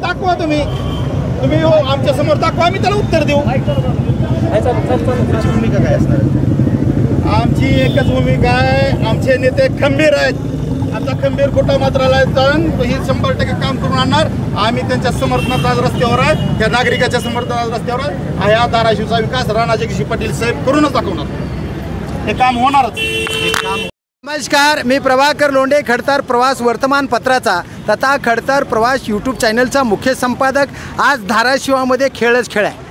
दाखवा तुम्ही आमच्या समोर दाखवा, आम्ही त्याला उत्तर देऊ. भूमिका काय असणार? आमची एकच भूमिका आहे, आमचे नेते खंबीर आहेत. आता खंबीर खोटा मात्राला जाऊन ही 100% काम करून आणणार. आम्ही त्यांच्या समर्थनात रस्त्यावर आहे, त्या नागरिकाच्या समर्थनात रस्त्यावर आहे. ह्या धाराशिवचा विकास राणा जगदीश पाटील साहेब करूनच दाखवणार. हे काम होणारच. नमस्कार, मी प्रभाकर लोंढे, खडतर प्रवास वर्तमानपत्राचा तथा खडतर प्रवास यूट्यूब चॅनलचा मुख्य संपादक. आज धाराशिवामध्ये खेळच खेळ आहे.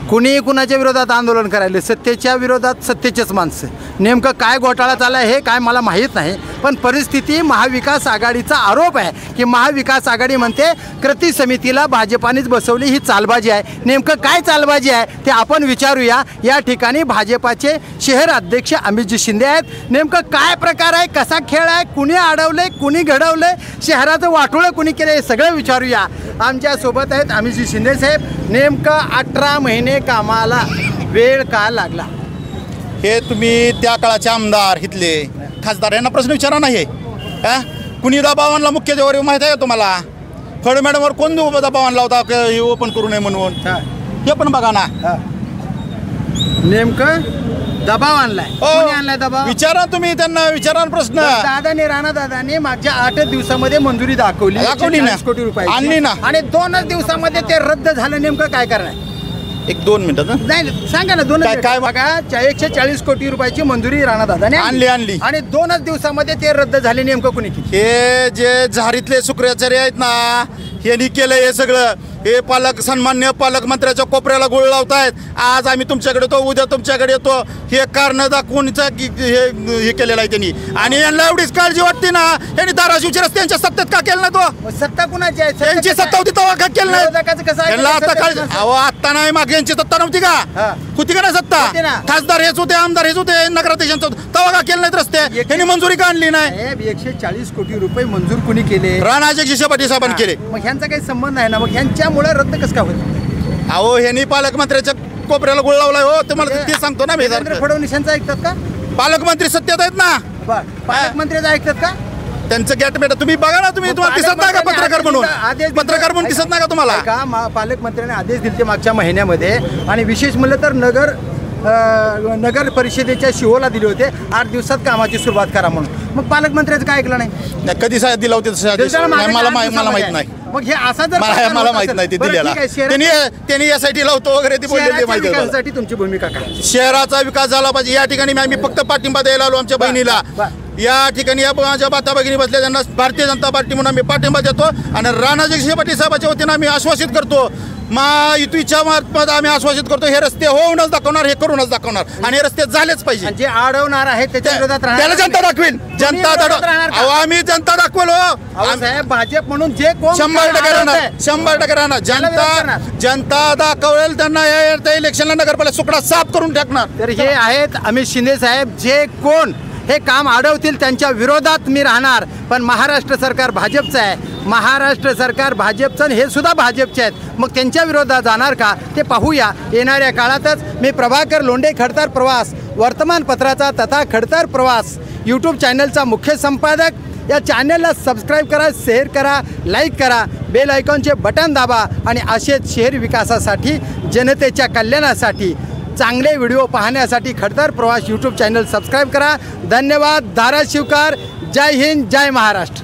कुणीही कुणाच्या विरोधात आंदोलन करायले, सत्तेच्या विरोधात सत्तेचेच माणसं. नेमकं काय घोटाळा चालला आहे हे काय मला माहीत नाही, पण परिस्थिती महाविकास आघाडीचा आरोप आहे की महाविकास आघाडी म्हणते कृती समितीला भाजपानेच बसवली, ही चालबाजी आहे. नेमकं काय चालबाजी आहे ते आपण विचारूया. या ठिकाणी भाजपाचे शहर अध्यक्ष अमितजी शिंदे आहेत. नेमकं काय प्रकार आहे, कसा खेळ आहे, कुणी अडवले, कुणी घडवले, शहराचं वाटोळं कुणी केलं, हे सगळं विचारूया. आमच्यासोबत आहेत अमितजी शिंदे साहेब. नेमकं 18 महिने कामाला वेळ का लागला? हे तुम्ही त्या काळाचे आमदार, इथले खासदार यांना प्रश्न विचारा नाही. कुणी दबाव आणला मुख्यमंत्र्यावर माहीत आहे का तुम्हाला? फड मॅडमवर कोण दबाव आणला होता हे ओपन करू नये म्हणून? हे पण बघा ना. नेमकं दबाव आणलाय, कोणी आणलाय दबाव? विचारा तुम्ही त्यांना, विचारा प्रश्न. दादाने राणा दादाने मागच्या 8 दिवसामध्ये मंजुरी दाखवली ना, 40 कोटी रुपये आणली ना, आणि 2 दिवसामध्ये ते रद्द झालं. नेमकं काय करणार? 1-2 मिनिटं नाही सांगा ना. 2 काय बघा, 140 कोटी रुपयाची मंजुरी राणा दादाने आणली आणि 2 दिवसामध्ये ते रद्द झाले. नेमकं कुणी केलं? हे जे झारीतले शुक्राचार्य आहेत ना, यांनी केलं हे सगळं. हे सन्मान्य पालकमंत्र्याच्या कोपऱ्याला गोळ लावतायत. आज आम्ही तुमच्याकडे येतो, उद्या तुमच्याकडे येतो, हे कारण दाखवून हे केलेलं आहे त्यांनी. आणि यांना एवढीच काळजी वाटते ना, यांनी धाराशिवचे रस्ते यांच्या सत्तेत का केलं ना? तो सत्ता कुणाची आहे? त्यांची सत्ता होती तेव्हा का केलं नाही? यांना आता काळजी. अहो आता नाही, मागे यांची सत्ता नव्हती का? होती का नाही सत्ता? खासदार हेच होते, आमदार हेच होते, नगराध्यक्षांचं तेव्हा का केलं नाहीत रस्ते? यांनी मंजुरी का आणली नाही? 140 कोटी रुपये मंजूर कुणी केले? राणा जगदीश पाटील साहेबांनी केले. मग ह्यांचा काही संबंध आहे ना? मग ह्यांच्यामुळे रद्द कसं का होत? अहो ह्यांनी पालकमंत्र्याच्या कोपऱ्याला गोळ लावलाय. हो तुम्हाला ते सांगतो ना. फडणवीस यांचं ऐकतात का? पालकमंत्री सत्तेत आहेत ना. पालकमंत्र्याचं ऐकतात का? त्यांचं गॅट बेटा तुम्ही बघा ना. तुम्ही तुम्हाला दिसत नाही का पत्रकार म्हणून? पत्रकार म्हणून दिसत नाही का तुम्हाला? का पालकमंत्र्यांनी आदेश दिले मागच्या महिन्यामध्ये, आणि विशेष म्हणलं तर नगर परिषदेच्या शिवोला दिले होते 8 दिवसात कामाची सुरुवात करा म्हणून. मग पालकमंत्र्याचं काय ऐकलं नाही? कधी दिला होते मला माहित नाही. मग हे असा जर मला माहित नाही ते दिलेला. त्यांनी यासाठी लावतो वगैरे ते बोलले माहिती. तुमची भूमिका काय? शहराचा विकास झाला पाहिजे. या ठिकाणी आम्ही फक्त पाठिंबा द्यायला आलो आमच्या बहिणीला. या ठिकाणी माझ्या माता भगिनी बसल्या, त्यांना भारतीय जनता पार्टी म्हणून आम्ही पाठिंबा देतो. आणि राणा जगदीश पाटील साहेबांच्या वतीनं आम्ही आश्वासित करतो, महायुतीच्या मार्फत आम्ही आश्वासित करतो, हे रस्ते होऊनच दाखवणार, हे करूनच दाखवणार. आणि हे रस्ते झालेच पाहिजे. जे अडवणार आहे त्याच्या विरोधात त्याला जनता दाखवेल. आम्ही जनता दाखवेल. साहेब भाजप म्हणून जे 100% राहणार, 100% राहणार. जनता दाखवेल त्यांना. या इलेक्शनला नगरपालिका सुकडा साफ करून टाकणार. तर हे आहेत अमित शिंदे साहेब. जे कोण हे काम अडवतील त्यांच्या विरोधात मी राहणार. पण महाराष्ट्र सरकार भाजपचं आहे, महाराष्ट्र सरकार भाजपचं, हे सुद्धा भाजपचे आहेत. मग त्यांच्या विरोधात जाणार का ते पाहूया येणाऱ्या काळातच. मी प्रभाकर लोंढे, खडतर प्रवास वर्तमानपत्राचा तथा खडतर प्रवास यूट्यूब चॅनलचा मुख्य संपादक. या चॅनलला सबस्क्राईब करा, शेअर करा, लाईक करा, बेल आयकॉनचे बटन दाबा. आणि असेच शहर विकासासाठी, जनतेच्या कल्याणासाठी चांगले व्हिडिओ पाहण्यासाठी खडतर प्रवास यूट्यूब चॅनल सबस्क्राईब करा. धन्यवाद. धाराशिवकर. जय हिंद, जय महाराष्ट्र.